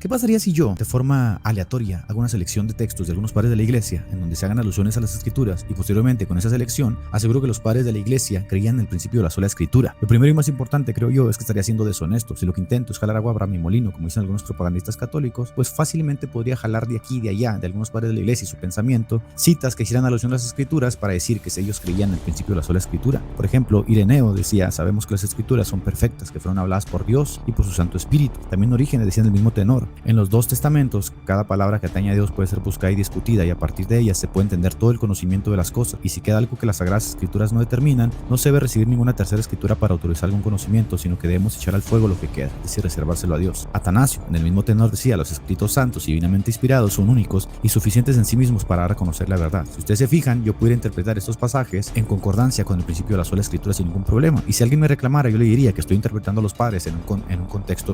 ¿Qué pasaría si yo, de forma aleatoria, hago una selección de textos de algunos padres de la iglesia en donde se hagan alusiones a las escrituras y posteriormente con esa selección aseguro que los padres de la iglesia creían en el principio de la sola escritura? Lo primero y más importante, creo yo, es que estaría siendo deshonesto. Si lo que intento es jalar agua para mi molino, como dicen algunos propagandistas católicos, pues fácilmente podría jalar de aquí y de allá, de algunos padres de la iglesia y su pensamiento, citas que hicieran alusión a las escrituras para decir que ellos creían en el principio de la sola escritura. Por ejemplo, Ireneo decía: sabemos que las escrituras son perfectas, que fueron habladas por Dios y por su Santo Espíritu. También Orígenes decía en el mismo tenor: en los dos testamentos, cada palabra que atañe a Dios puede ser buscada y discutida, y a partir de ella se puede entender todo el conocimiento de las cosas, y si queda algo que las Sagradas Escrituras no determinan, no se debe recibir ninguna tercera escritura para autorizar algún conocimiento, sino que debemos echar al fuego lo que queda, es decir, reservárselo a Dios. Atanasio, en el mismo tenor, decía: los escritos santos y divinamente inspirados son únicos y suficientes en sí mismos para reconocer la verdad. Si ustedes se fijan, yo pudiera interpretar estos pasajes en concordancia con el principio de la sola escritura sin ningún problema, y si alguien me reclamara, yo le diría que estoy interpretando a los padres en un contexto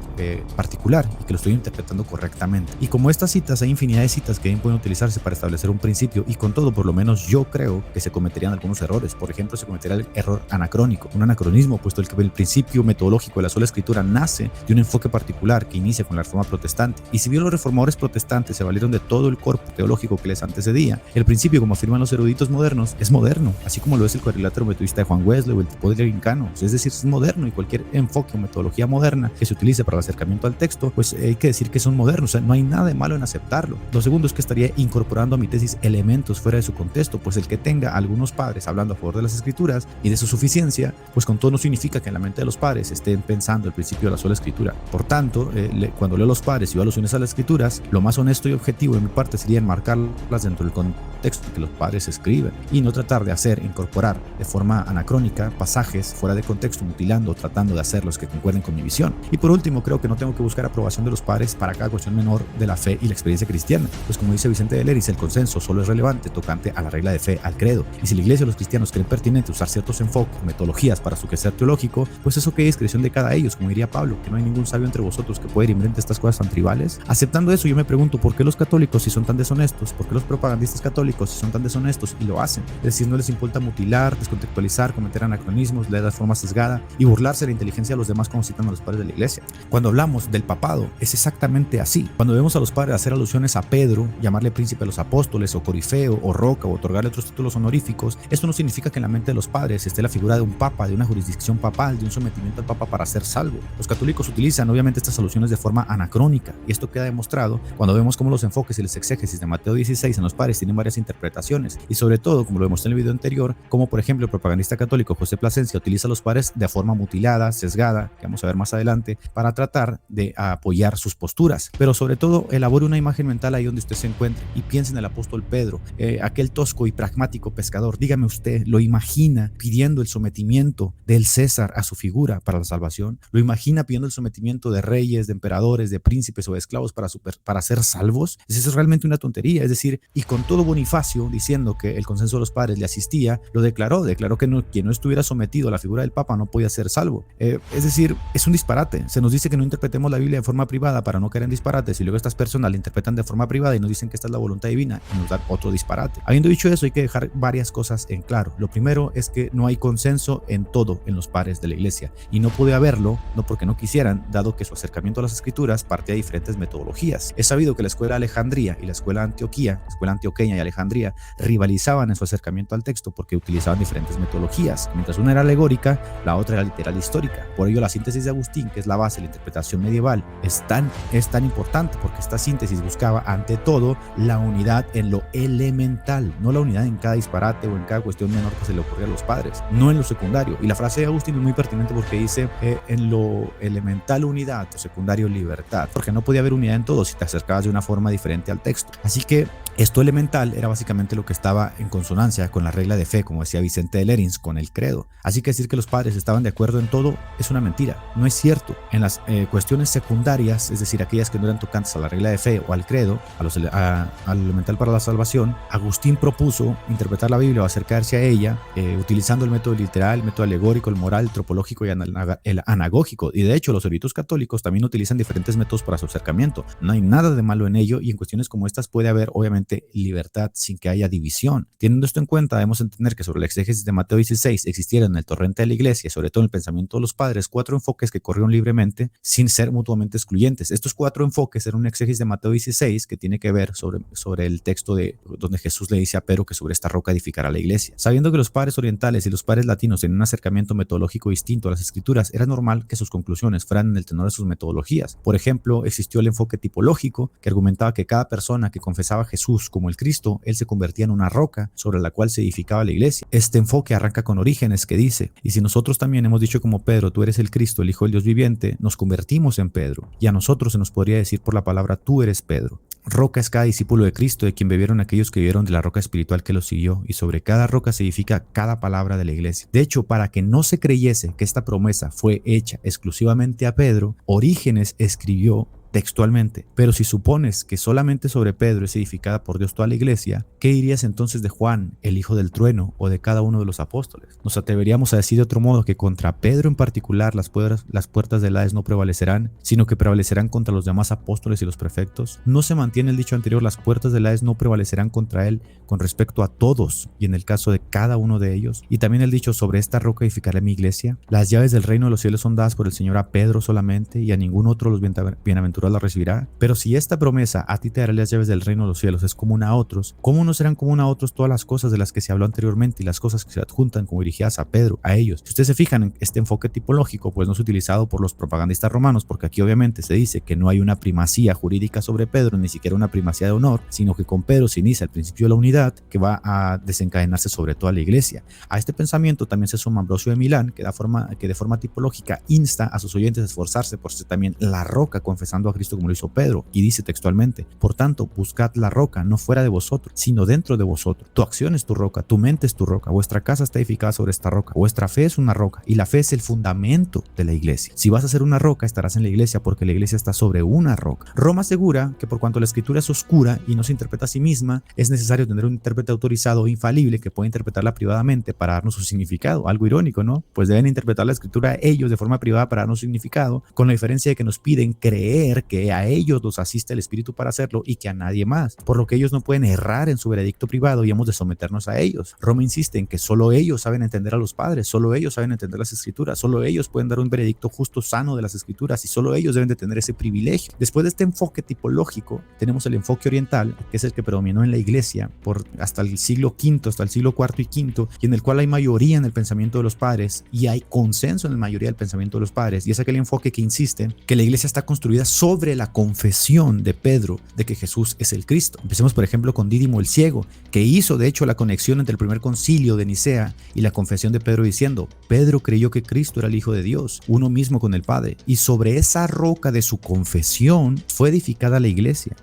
particular y que lo estoy interpretando correctamente. Y como estas citas, hay infinidad de citas que bien pueden utilizarse para establecer un principio, y con todo, por lo menos yo creo que se cometerían algunos errores. Por ejemplo, se cometería el error anacrónico, un anacronismo, puesto que el principio metodológico de la sola escritura nace de un enfoque particular que inicia con la Reforma Protestante, y si bien los reformadores protestantes se valieron de todo el cuerpo teológico que les antecedía, el principio, como afirman los eruditos modernos, es moderno, así como lo es el cuadrilátero metodista de Juan Wesley o el tipo anglicano. Es decir, es moderno, y cualquier enfoque o metodología moderna que se utilice para el acercamiento al texto, pues hay que decir que son modernos. O sea, no hay nada de malo en aceptarlo. Lo segundo es que estaría incorporando a mi tesis elementos fuera de su contexto, pues el que tenga algunos padres hablando a favor de las escrituras y de su suficiencia, pues con todo no significa que en la mente de los padres estén pensando el principio de la sola escritura. Por tanto, cuando leo a los padres y veo alusiones a las escrituras, lo más honesto y objetivo de mi parte sería enmarcarlas dentro del contexto que los padres escriben, y no tratar de incorporar de forma anacrónica pasajes fuera de contexto, mutilando o tratando de hacerlos que concuerden con mi visión. Y por último, creo que no tengo que buscar aprobación de los padres para cada cuestión menor de la fe y la experiencia cristiana, pues como dice Vicente de Leris, el consenso solo es relevante tocante a la regla de fe, al credo, y si la iglesia o los cristianos creen pertinente usar ciertos enfoques, metodologías para su quehacer teológico, pues eso que es discreción de cada ellos, como diría Pablo, que no hay ningún sabio entre vosotros que pueda ir invente estas cosas tan tribales. Aceptando eso, yo me pregunto: ¿por qué los católicos si son tan deshonestos? ¿Por qué los propagandistas católicos si son tan deshonestos y lo hacen? Es decir, no les importa mutilar, descontextualizar, cometer anacronismos, leer de forma sesgada y burlarse de la inteligencia de los demás, como citan a los padres de la iglesia. Cuando hablamos del papado, es exactamente así. Cuando vemos a los padres hacer alusiones a Pedro, llamarle príncipe de los apóstoles, o corifeo, o roca, o otorgarle otros títulos honoríficos, esto no significa que en la mente de los padres esté la figura de un papa, de una jurisdicción papal, de un sometimiento al papa para ser salvo. Los católicos utilizan obviamente estas alusiones de forma anacrónica, y esto queda demostrado cuando vemos cómo los enfoques y las exégesis de Mateo 16 en los padres tienen varias interpretaciones, y sobre todo, como lo demostré en el video anterior, como por ejemplo el propagandista católico José Plasencia utiliza a los padres de forma mutilada, sesgada, que vamos a ver más adelante, para tratar de apoyar sus posturas. Pero sobre todo, elabore una imagen mental ahí donde usted se encuentre y piense en el apóstol Pedro, aquel tosco y pragmático pescador. Dígame usted, ¿lo imagina pidiendo el sometimiento del César a su figura para la salvación? ¿Lo imagina pidiendo el sometimiento de reyes, de emperadores, de príncipes o de esclavos para ser salvos? Eso es realmente una tontería. Es decir, y con todo Bonifacio diciendo que el consenso de los padres le asistía, lo declaró que quien no estuviera sometido a la figura del Papa no podía ser salvo. Es decir, es un disparate. Se nos dice que no interpretemos la Biblia de forma privada para no caer en disparates, y luego estas personas la interpretan de forma privada y nos dicen que esta es la voluntad divina y nos dan otro disparate. Habiendo dicho eso, hay que dejar varias cosas en claro. Lo primero es que no hay consenso en todo en los padres de la iglesia, y no puede haberlo, no porque no quisieran, dado que su acercamiento a las escrituras partía de diferentes metodologías. Es sabido que la escuela de Alejandría y la escuela antioqueña y Alejandría rivalizaban en su acercamiento al texto porque utilizaban diferentes metodologías. Mientras una era alegórica, la otra era literal histórica. Por ello, la síntesis de Agustín, que es la base de la interpretación medieval, es tan importante, porque esta síntesis buscaba ante todo la unidad en lo elemental, no la unidad en cada disparate o en cada cuestión menor que se le ocurría a los padres, no en lo secundario. Y la frase de Agustín es muy pertinente porque dice en lo elemental unidad, lo secundario libertad, porque no podía haber unidad en todo si te acercabas de una forma diferente al texto. Así que esto elemental era básicamente lo que estaba en consonancia con la regla de fe, como decía Vicente de Lerins, con el credo. Así que decir que los padres estaban de acuerdo en todo es una mentira, no es cierto. En las cuestiones secundarias, es decir, aquellas que no eran tocantes a la regla de fe o al credo, al elemental para la salvación, Agustín propuso interpretar la Biblia o acercarse a ella utilizando el método literal, el método alegórico, el moral, el tropológico y el anagógico. Y de hecho, los eruditos católicos también utilizan diferentes métodos para su acercamiento. No hay nada de malo en ello, y en cuestiones como estas puede haber obviamente simplemente libertad sin que haya división. Teniendo esto en cuenta, debemos entender que sobre la exégesis de Mateo 16 existieron en el torrente de la iglesia, sobre todo en el pensamiento de los padres, 4 enfoques que corrieron libremente sin ser mutuamente excluyentes. Estos 4 enfoques eran un exégesis de Mateo 16 que tiene que ver sobre el texto de donde Jesús le dice a Pedro que sobre esta roca edificará la iglesia. Sabiendo que los padres orientales y los padres latinos tenían un acercamiento metodológico distinto a las escrituras, era normal que sus conclusiones fueran en el tenor de sus metodologías. Por ejemplo, existió el enfoque tipológico que argumentaba que cada persona que confesaba a Jesús como el Cristo, él se convertía en una roca sobre la cual se edificaba la iglesia. Este enfoque arranca con Orígenes, que dice: y si nosotros también hemos dicho como Pedro, tú eres el Cristo, el Hijo del Dios viviente, nos convertimos en Pedro, y a nosotros se nos podría decir por la palabra, tú eres Pedro. Roca es cada discípulo de Cristo, de quien bebieron aquellos que vivieron de la roca espiritual que los siguió, y sobre cada roca se edifica cada palabra de la iglesia. De hecho, para que no se creyese que esta promesa fue hecha exclusivamente a Pedro, Orígenes escribió textualmente: pero si supones que solamente sobre Pedro es edificada por Dios toda la iglesia, ¿qué dirías entonces de Juan, el hijo del trueno, o de cada uno de los apóstoles? Nos atreveríamos a decir de otro modo que contra Pedro en particular las puertas del Hades no prevalecerán, sino que prevalecerán contra los demás apóstoles y los prefectos. No se mantiene el dicho anterior: las puertas del Hades no prevalecerán contra él con respecto a todos, y en el caso de cada uno de ellos. Y también el dicho: sobre esta roca edificaré mi iglesia. Las llaves del reino de los cielos son dadas por el Señor a Pedro solamente, y a ningún otro los bienaventurados la recibirá. Pero si esta promesa, a ti te daré las llaves del reino de los cielos, es común a otros, ¿cómo no serán común a otros todas las cosas de las que se habló anteriormente y las cosas que se adjuntan como dirigidas a Pedro, a ellos? Si ustedes se fijan en este enfoque tipológico, pues no es utilizado por los propagandistas romanos, porque aquí obviamente se dice que no hay una primacía jurídica sobre Pedro, ni siquiera una primacía de honor, sino que con Pedro se inicia el principio de la unidad que va a desencadenarse sobre toda la iglesia. A este pensamiento también se suma Ambrosio de Milán, que de forma tipológica insta a sus oyentes a esforzarse por ser también la roca, confesando a Cristo como lo hizo Pedro, y dice textualmente: por tanto, buscad la roca no fuera de vosotros, sino dentro de vosotros. Tu acción es tu roca, tu mente es tu roca, vuestra casa está edificada sobre esta roca, vuestra fe es una roca, y la fe es el fundamento de la iglesia. Si vas a ser una roca, estarás en la iglesia, porque la iglesia está sobre una roca. Roma asegura que por cuanto la escritura es oscura y no se interpreta a sí misma, es necesario tener un intérprete autorizado o infalible que pueda interpretarla privadamente para darnos su significado. Algo irónico, ¿no? Pues deben interpretar la escritura ellos de forma privada para darnos significado, con la diferencia de que nos piden creer que a ellos los asiste el Espíritu para hacerlo y que a nadie más, por lo que ellos no pueden errar en su veredicto privado y hemos de someternos a ellos. Roma insiste en que solo ellos saben entender a los padres, solo ellos saben entender las escrituras, solo ellos pueden dar un veredicto justo, sano de las escrituras, y solo ellos deben de tener ese privilegio. Después de este enfoque tipológico, tenemos el enfoque oriental, que es el que predominó en la iglesia hasta el siglo V, hasta el siglo IV y V, y en el cual hay mayoría en el pensamiento de los padres y hay consenso en la mayoría del pensamiento de los padres, y es aquel enfoque que insiste que la iglesia está construida sobre la confesión de Pedro de que Jesús es el Cristo. Empecemos por ejemplo con Dídimo el ciego, que hizo de hecho la conexión entre el primer concilio de Nicea y la confesión de Pedro, diciendo: Pedro creyó que Cristo era el Hijo de Dios, uno mismo con el Padre, y sobre esa roca de su confesión fue edificada la iglesia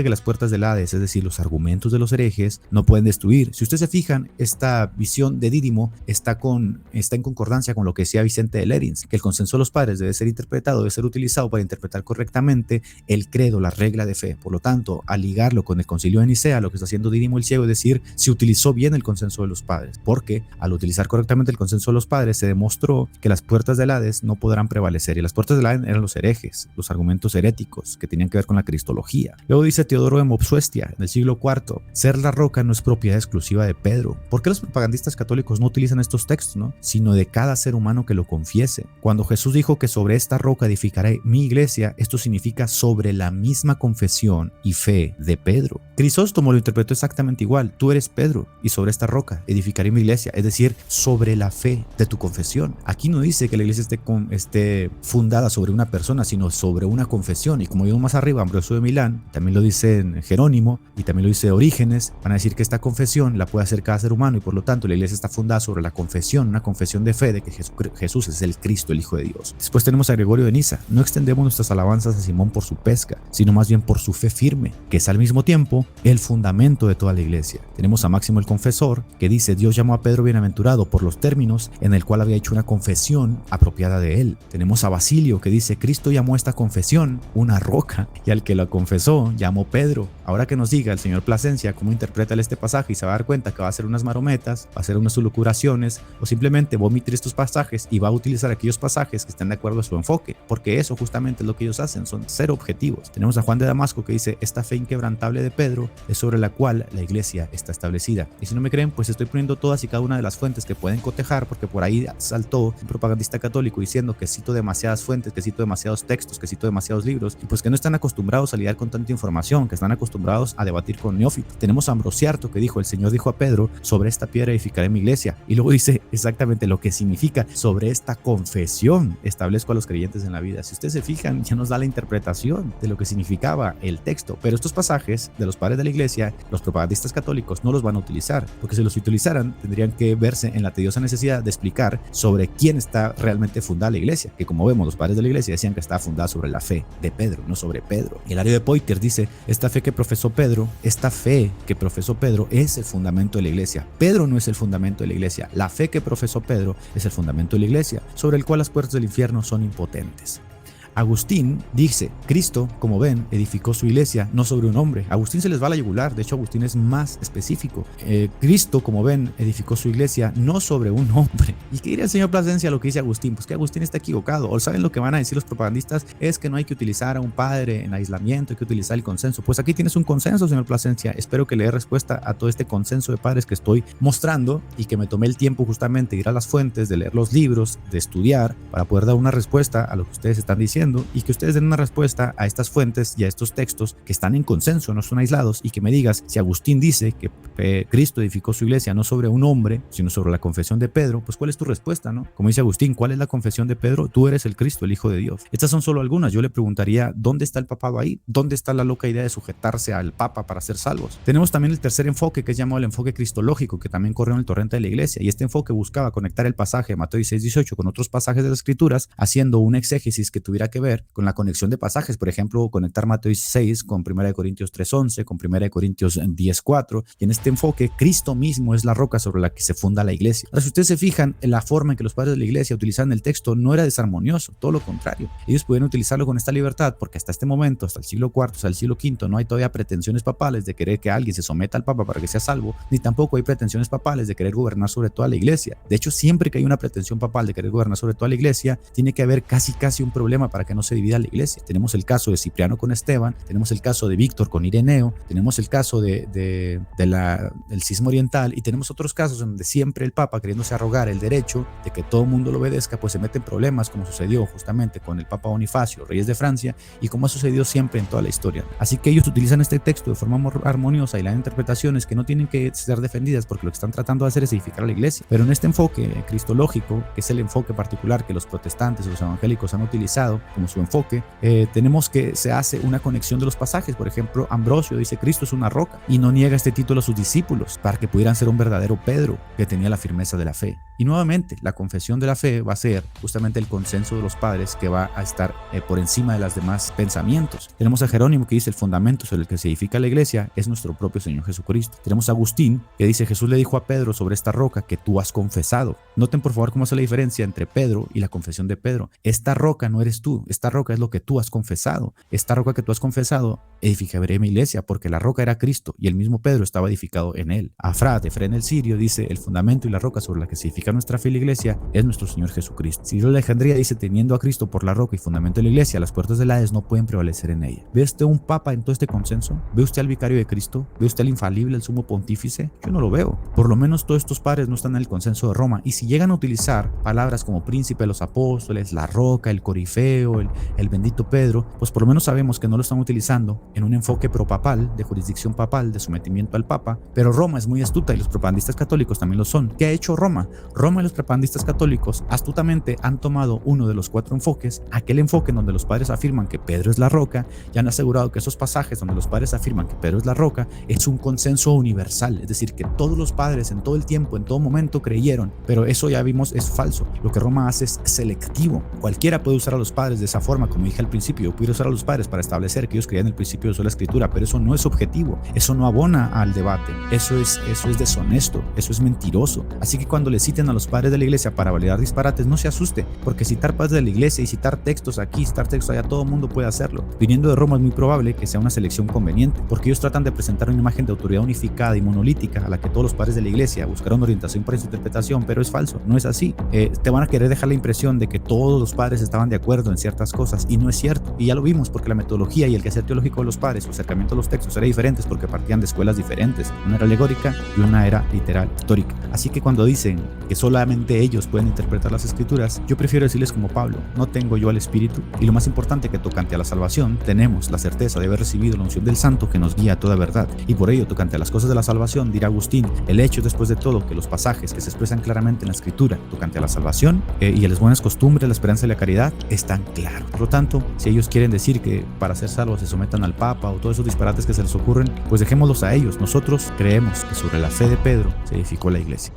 que las puertas del Hades, es decir, los argumentos de los herejes, no pueden destruir. Si ustedes se fijan, esta visión de Dídimo está en concordancia con lo que decía Vicente de Lérins, que el consenso de los padres debe ser interpretado, debe ser utilizado para interpretar correctamente el credo, la regla de fe. Por lo tanto, al ligarlo con el concilio de Nicea, lo que está haciendo Dídimo el ciego es decir, se utilizó bien el consenso de los padres, porque al utilizar correctamente el consenso de los padres se demostró que las puertas del Hades no podrán prevalecer, y las puertas del Hades eran los herejes, los argumentos heréticos que tenían que ver con la cristología. Luego dice Teodoro de Mopsuestia, en el siglo IV: ser la roca no es propiedad exclusiva de Pedro. ¿Por qué los propagandistas católicos no utilizan estos textos, no? Sino de cada ser humano que lo confiese. Cuando Jesús dijo que sobre esta roca edificaré mi iglesia, esto significa sobre la misma confesión y fe de Pedro. Crisóstomo lo interpretó exactamente igual: tú eres Pedro, y sobre esta roca edificaré mi iglesia, es decir, sobre la fe de tu confesión. Aquí no dice que la iglesia esté fundada sobre una persona, sino sobre una confesión, y como vimos más arriba, Ambrosio de Milán, también lo dice Jerónimo, y también lo dice Orígenes, van a decir que esta confesión la puede hacer cada ser humano, y por lo tanto la iglesia está fundada sobre la confesión, una confesión de fe de que Jesús es el Cristo, el Hijo de Dios. Después tenemos a Gregorio de Niza: no extendemos nuestras alabanzas a Simón por su pesca, sino más bien por su fe firme, que es al mismo tiempo el fundamento de toda la iglesia. Tenemos a Máximo el Confesor, que dice: Dios llamó a Pedro bienaventurado por los términos en el cual había hecho una confesión apropiada de él. Tenemos a Basilio, que dice: Cristo llamó a esta confesión una roca, y al que la confesó llamó Pedro. ahora que nos diga el señor Plasencia cómo interpreta este pasaje y se va a dar cuenta que va a hacer unas marometas, va a hacer unas solucuraciones o simplemente va a omitir estos pasajes y va a utilizar aquellos pasajes que estén de acuerdo a su enfoque, porque eso justamente es lo que ellos hacen, son ser objetivos. Tenemos a Juan de Damasco que dice: esta fe inquebrantable de Pedro es sobre la cual la iglesia está establecida. Y si no me creen, pues estoy poniendo todas y cada una de las fuentes que pueden cotejar, porque por ahí saltó un propagandista católico diciendo que cito demasiadas fuentes, que cito demasiados textos, que cito demasiados libros, y pues que no están acostumbrados a lidiar con tanta información, que están acostumbrados a debatir con neófitos. Tenemos a Ambrosiarto que dijo: el Señor dijo a Pedro, sobre esta piedra edificaré mi iglesia, y luego dice exactamente lo que significa: sobre esta confesión establezco a los creyentes en la vida. Si ustedes se fijan, ya nos da la interpretación de lo que significaba el texto, pero estos pasajes de los padres de la iglesia, los propagandistas católicos no los van a utilizar, porque si los utilizaran tendrían que verse en la tediosa necesidad de explicar sobre quién está realmente fundada la iglesia, que como vemos los padres de la iglesia decían que estaba fundada sobre la fe de Pedro, no sobre Pedro. Hilario de Poitiers dice: esta fe que profesó Pedro es el fundamento de la iglesia. Pedro no es el fundamento de la iglesia, la fe que profesó Pedro es el fundamento de la iglesia, sobre el cual las puertas del infierno son impotentes. Agustín dice: Cristo, como ven, edificó su iglesia no sobre un hombre. Agustín se les va a la yugular, de hecho Agustín es más específico. Cristo, como ven, edificó su iglesia no sobre un hombre. ¿Y qué diría el señor Plasencia a lo que dice Agustín? Pues que Agustín está equivocado. O saben lo que van a decir los propagandistas, es que no hay que utilizar a un padre en aislamiento, hay que utilizar el consenso. Pues aquí tienes un consenso, señor Plasencia. Espero que le dé respuesta a todo este consenso de padres que estoy mostrando y que me tomé el tiempo justamente de ir a las fuentes, de leer los libros, de estudiar, para poder dar una respuesta a lo que ustedes están diciendo, y que ustedes den una respuesta a estas fuentes y a estos textos que están en consenso, no son aislados, y que me digas: si Agustín dice que Cristo edificó su iglesia no sobre un hombre, sino sobre la confesión de Pedro, pues ¿cuál es tu respuesta, no? Como dice Agustín, ¿cuál es la confesión de Pedro? Tú eres el Cristo, el Hijo de Dios. Estas son solo algunas. Yo le preguntaría: ¿dónde está el papado ahí? ¿Dónde está la loca idea de sujetarse al papa para ser salvos? Tenemos también el tercer enfoque, que es llamado el enfoque cristológico, que también corrió en el torrente de la iglesia, y este enfoque buscaba conectar el pasaje de Mateo 6:18 con otros pasajes de las escrituras, haciendo un exégesis que tuviera que ver con la conexión de pasajes. Por ejemplo, conectar Mateo 6 con 1 Corintios 3:11, con 1 Corintios 10:4, y en este enfoque Cristo mismo es la roca sobre la que se funda la iglesia. Ahora, si ustedes se fijan, en la forma en que los padres de la iglesia utilizaban el texto no era desarmonioso, todo lo contrario. Ellos pudieron utilizarlo con esta libertad porque hasta este momento, hasta el siglo IV, hasta el siglo V, no hay todavía pretensiones papales de querer que alguien se someta al papa para que sea salvo, ni tampoco hay pretensiones papales de querer gobernar sobre toda la iglesia. De hecho, siempre que hay una pretensión papal de querer gobernar sobre toda la iglesia, tiene que haber casi un problema para que no se divida la iglesia. Tenemos el caso de Cipriano con Esteban, tenemos el caso de Víctor con Ireneo, tenemos el caso del cisma oriental, y tenemos otros casos donde siempre el papa, queriéndose arrogar el derecho de que todo el mundo lo obedezca, pues se mete en problemas, como sucedió justamente con el papa Bonifacio, reyes de Francia, y como ha sucedido siempre en toda la historia. Así que ellos utilizan este texto de forma armoniosa y le dan interpretaciones que no tienen que ser defendidas, porque lo que están tratando de hacer es edificar a la iglesia. Pero en este enfoque cristológico, que es el enfoque particular que los protestantes o los evangélicos han utilizado como su enfoque, tenemos que se hace una conexión de los pasajes. Por ejemplo, Ambrosio dice: Cristo es una roca, y no niega este título a sus discípulos para que pudieran ser un verdadero Pedro que tenía la firmeza de la fe. Y nuevamente, la confesión de la fe va a ser justamente el consenso de los padres, que va a estar por encima de los demás pensamientos. Tenemos a Jerónimo que dice: el fundamento sobre el que se edifica la iglesia es nuestro propio Señor Jesucristo. Tenemos a Agustín que dice: Jesús le dijo a Pedro, sobre esta roca que tú has confesado. Noten por favor cómo hace la diferencia entre Pedro y la confesión de Pedro. Esta roca no eres tú, esta roca es lo que tú has confesado. Esta roca que tú has confesado, edificaré mi iglesia, porque la roca era Cristo y el mismo Pedro estaba edificado en él. Afrad, Efrén el Sirio, dice: el fundamento y la roca sobre la que se edifica nuestra fe y la iglesia es nuestro Señor Jesucristo. Ciro de Alejandría dice: teniendo a Cristo por la roca y fundamento de la iglesia, las puertas del Hades no pueden prevalecer en ella. ¿Ve usted un papa en todo este consenso? ¿Ve usted al vicario de Cristo? ¿Ve usted al infalible, el sumo pontífice? Yo no lo veo. Por lo menos todos estos padres no están en el consenso de Roma, y si llegan a utilizar palabras como príncipe de los apóstoles, la roca, el corifeo, el bendito Pedro, pues por lo menos sabemos que no lo están utilizando en un enfoque propapal, de jurisdicción papal, de sometimiento al papa. Pero Roma es muy astuta, y los propagandistas católicos también lo son. ¿Qué ha hecho Roma? Roma y los propagandistas católicos astutamente han tomado uno de los 4 enfoques, aquel enfoque en donde los padres afirman que Pedro es la roca, y han asegurado que esos pasajes donde los padres afirman que Pedro es la roca es un consenso universal, es decir, que todos los padres en todo el tiempo, en todo momento creyeron. Pero eso ya vimos es falso. Lo que Roma hace es selectivo. Cualquiera puede usar a los padres usarles de esa forma, como dije al principio. Yo pudiera usar a los padres para establecer que ellos creían el principio de sola escritura, pero eso no es objetivo, eso no abona al debate, eso es deshonesto, eso es mentiroso. Así que cuando le citen a los padres de la iglesia para validar disparates, no se asuste, porque citar padres de la iglesia y citar textos aquí, citar textos allá, todo el mundo puede hacerlo. Viniendo de Roma es muy probable que sea una selección conveniente, porque ellos tratan de presentar una imagen de autoridad unificada y monolítica a la que todos los padres de la iglesia buscaron orientación para su interpretación, pero es falso, no es así. Te van a querer dejar la impresión de que todos los padres estaban de acuerdo en ciertas cosas, y no es cierto, y ya lo vimos, porque la metodología y el quehacer teológico de los padres, su acercamiento a los textos era diferentes porque partían de escuelas diferentes, una era alegórica y una era literal, histórica. Así que cuando dicen que solamente ellos pueden interpretar las escrituras, yo prefiero decirles como Pablo: no tengo yo al Espíritu, y lo más importante, que tocante a la salvación tenemos la certeza de haber recibido la unción del Santo que nos guía a toda verdad, y por ello tocante a las cosas de la salvación, dirá Agustín, el hecho después de todo que los pasajes que se expresan claramente en la escritura tocante a la salvación y a las buenas costumbres, la esperanza y la caridad están claros. Por lo tanto, si ellos quieren decir que para ser salvos se sometan al Papa o todos esos disparates que se les ocurren, pues dejémoslos a ellos. Nosotros creemos que sobre la fe de Pedro se edificó la iglesia.